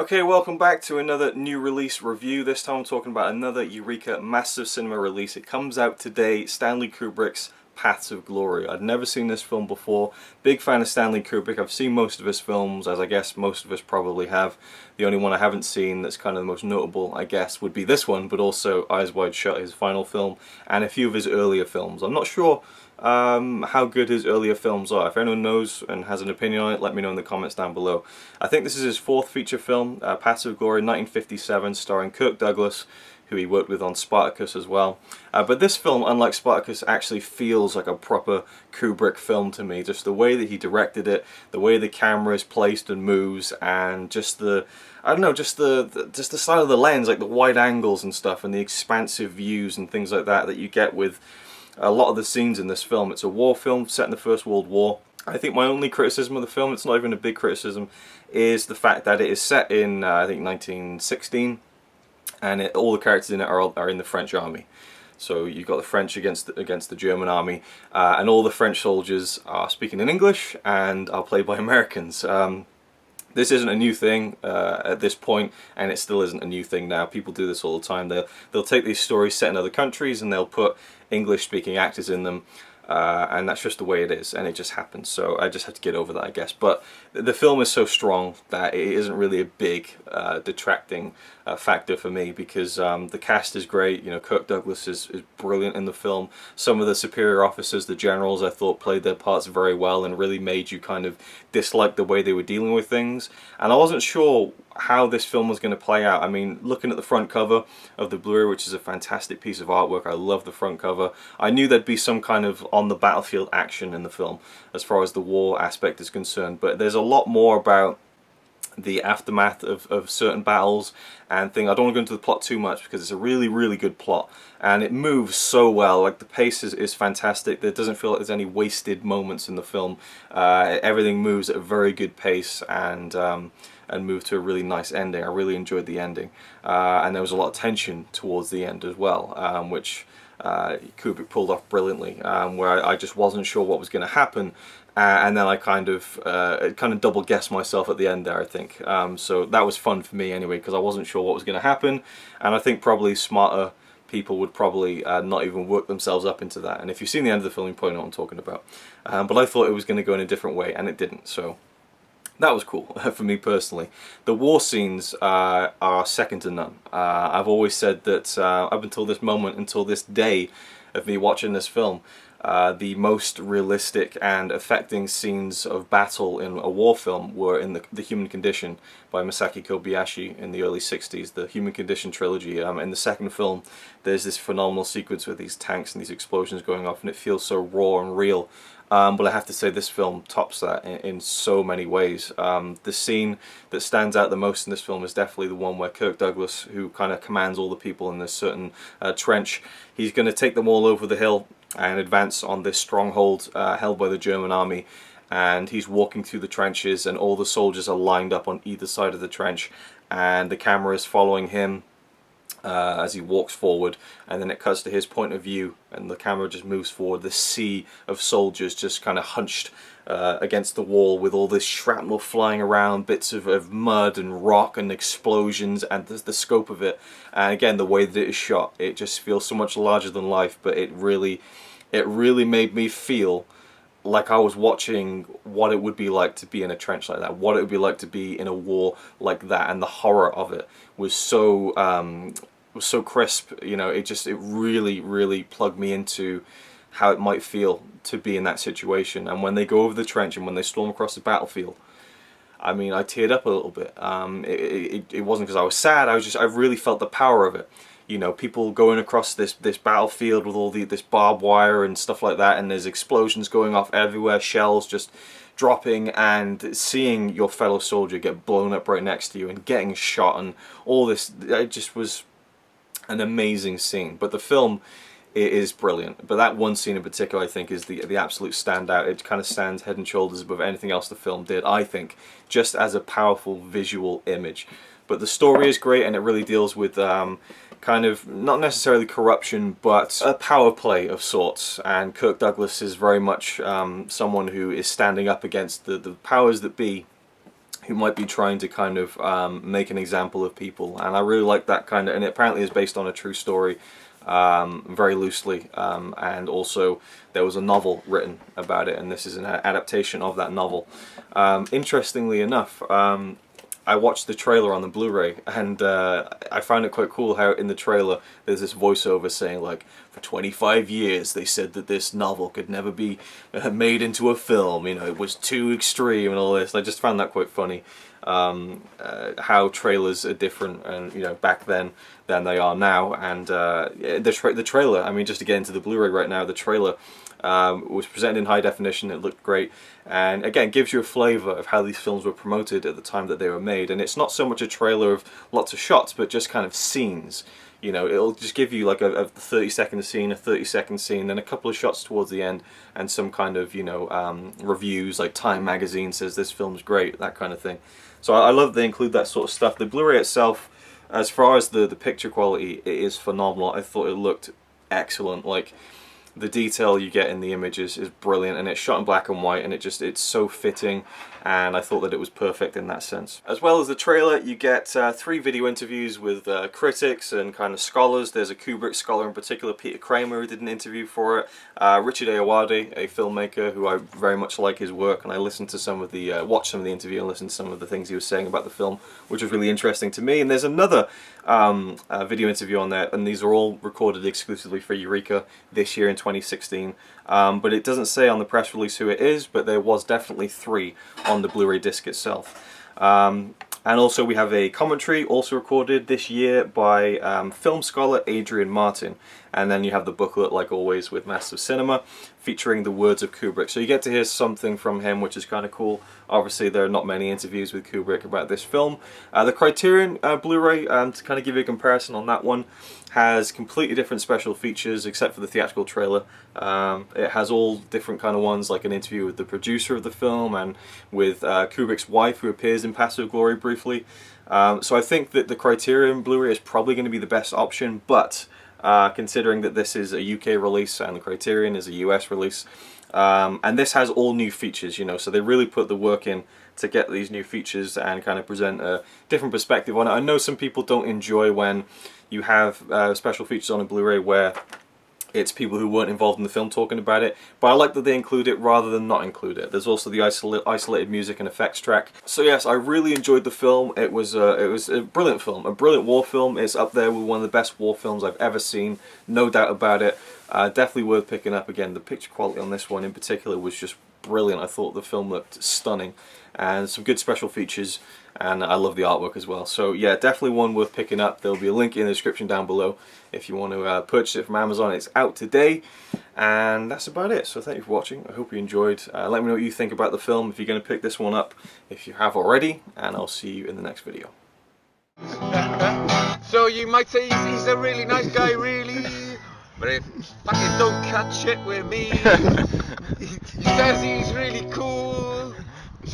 Okay, welcome back to another new release review. This time I'm talking about another Eureka massive cinema release. It comes out today, Stanley Kubrick's Paths of Glory. I'd never seen this film before. Big fan of Stanley Kubrick. I've seen most of his films, as I guess most of us probably have. The only one I haven't seen that's kind of the most notable, I guess, would be this one, but also Eyes Wide Shut, his final film, and a few of his earlier films. I'm not sure how good his earlier films are. If anyone knows and has an opinion on it, let me know in the comments down below. I think this is his fourth feature film, Paths of Glory, 1957, starring Kirk Douglas, who he worked with on Spartacus as well. But this film, unlike Spartacus, actually feels like a proper Kubrick film to me. Just the way that he directed it, the way the camera is placed and moves, and just the, I don't know, just the style of the lens, like the wide angles and stuff, and the expansive views and things like that that you get with a lot of the scenes in this film. It's a war film set in the First World War. I think my only criticism of the film, it's not even a big criticism, is the fact that it is set in, I think, 1916, and all the characters in it are in the French army. So you've got the French against the German army, and all the French soldiers are speaking in English and are played by Americans. This isn't a new thing at this point, and it still isn't a new thing now. People do this all the time. They'll take these stories set in other countries and they'll put English-speaking actors in them, and that's just the way it is, and it just happens. So I just have to get over that, I guess. But the film is so strong that it isn't really a big detracting factor for me, because the cast is great. You know, Kirk Douglas is brilliant in the film. Some of the superior officers, the generals, I thought played their parts very well and really made you kind of dislike the way they were dealing with things. And I wasn't sure how this film was going to play out. I mean, looking at the front cover of the Blu-ray, which is a fantastic piece of artwork, I love the front cover. I knew there'd be some kind of on the battlefield action in the film as far as the war aspect is concerned, but there's a lot more about the aftermath of certain battles and things. I don't want to go into the plot too much because it's a really, really good plot, and it moves so well. Like, the pace is fantastic. There doesn't feel like there's any wasted moments in the film. Everything moves at a very good pace, and move to a really nice ending. I really enjoyed the ending, and there was a lot of tension towards the end as well, which Kubrick pulled off brilliantly, where I just wasn't sure what was going to happen, and then I kind of double guessed myself at the end there, I think. So that was fun for me anyway, because I wasn't sure what was going to happen, and I think probably smarter people would probably not even work themselves up into that. And if you've seen the end of the film, you probably know what I'm talking about. But I thought it was going to go in a different way, and it didn't. So that was cool for me personally. The war scenes are second to none. I've always said that up until this moment, until this day of me watching this film, the most realistic and affecting scenes of battle in a war film were in the Human Condition by Masaaki Kobayashi in the early 60s, the Human Condition trilogy. In the second film, there's this phenomenal sequence with these tanks and these explosions going off, and it feels so raw and real. But I have to say this film tops that in so many ways. The scene that stands out the most in this film is definitely the one where Kirk Douglas, who kind of commands all the people in this certain trench, he's going to take them all over the hill and advance on this stronghold held by the German army. And he's walking through the trenches, and all the soldiers are lined up on either side of the trench, and the camera is following him as he walks forward, and then it cuts to his point of view and the camera just moves forward. The sea of soldiers just kind of hunched against the wall with all this shrapnel flying around, bits of mud and rock and explosions, and the scope of it, and again the way that it is shot, it just feels so much larger than life. But it really made me feel like I was watching what it would be like to be in a trench like that, what it would be like to be in a war like that, and the horror of it was so crisp. You know, it really plugged me into how it might feel to be in that situation. And when they go over the trench and when they storm across the battlefield, I mean, I teared up a little bit. It wasn't because I was sad. I really felt the power of it. You know, people going across this battlefield with all this barbed wire and stuff like that, and there's explosions going off everywhere, shells just dropping, and seeing your fellow soldier get blown up right next to you and getting shot and all this. It just was an amazing scene. But the film, it is brilliant. But that one scene in particular, I think, is the absolute standout. It kind of stands head and shoulders above anything else the film did, I think, just as a powerful visual image. But the story is great, and it really deals with kind of, not necessarily corruption, but a power play of sorts. And Kirk Douglas is very much someone who is standing up against the powers that be, who might be trying to kind of make an example of people, and I really like that kind of, and it apparently is based on a true story, very loosely, and also there was a novel written about it, and this is an adaptation of that novel. Interestingly enough, I watched the trailer on the Blu-ray, and I found it quite cool how in the trailer there's this voiceover saying, like, for 25 years they said that this novel could never be made into a film, you know, it was too extreme and all this. I just found that quite funny, how trailers are different, and you know, back then than they are now. And the trailer, I mean, just to get into the Blu-ray right now, the trailer was presented in high definition. It looked great, and again gives you a flavour of how these films were promoted at the time that they were made. And it's not so much a trailer of lots of shots, but just kind of scenes. You know, it'll just give you like a 30-second scene, a 30-second scene, then a couple of shots towards the end, and some kind of, you know, reviews, like Time magazine says this film's great, that kind of thing. So I love they include that sort of stuff. The Blu-ray itself, as far as the picture quality, it is phenomenal. I thought it looked excellent. Like, the detail you get in the images is brilliant, and it's shot in black and white, and it's so fitting, and I thought that it was perfect in that sense. As well as the trailer, you get 3 video interviews with critics and kind of scholars. There's a Kubrick scholar in particular, Peter Kramer, who did an interview for it. Richard Ayoade, a filmmaker who I very much like his work, and I listened to some of the, watched some of the interview and listened to some of the things he was saying about the film, which was really interesting to me. And there's another video interview on there, and these are all recorded exclusively for Eureka this year in 2016. But it doesn't say on the press release who it is, but there was definitely 3 on the Blu-ray disc itself. And also we have a commentary also recorded this year by film scholar Adrian Martin. And then you have the booklet, like always, with Masters of Cinema, featuring the words of Kubrick. So you get to hear something from him, which is kind of cool. Obviously, there are not many interviews with Kubrick about this film. The Criterion Blu-ray, to kind of give you a comparison on that one, has completely different special features except for the theatrical trailer. It has all different kind of ones, like an interview with the producer of the film and with Kubrick's wife, who appears in Paths of Glory briefly. So I think that the Criterion Blu-ray is probably going to be the best option, but considering that this is a UK release and the Criterion is a US release, and this has all new features, you know, so they really put the work in to get these new features and kind of present a different perspective on it. I know some people don't enjoy when you have special features on a Blu-ray where it's people who weren't involved in the film talking about it, but I like that they include it rather than not include it. There's also the isolated music and effects track. So yes, I really enjoyed the film. It was a brilliant film, a brilliant war film. It's up there with one of the best war films I've ever seen, no doubt about it. Definitely worth picking up. Again, the picture quality on this one in particular was just brilliant. I thought the film looked stunning, and some good special features, and I love the artwork as well. So yeah, definitely one worth picking up. There'll be a link in the description down below if you want to purchase it from Amazon. It's out today, and that's about it. So thank you for watching. I hope you enjoyed. Let me know what you think about the film, if you're going to pick this one up, if you have already, and I'll see you in the next video. So you might say he's a really nice guy, really, but if fucking don't cut shit with me. He says he's really cool,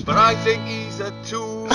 but I think he's a tool.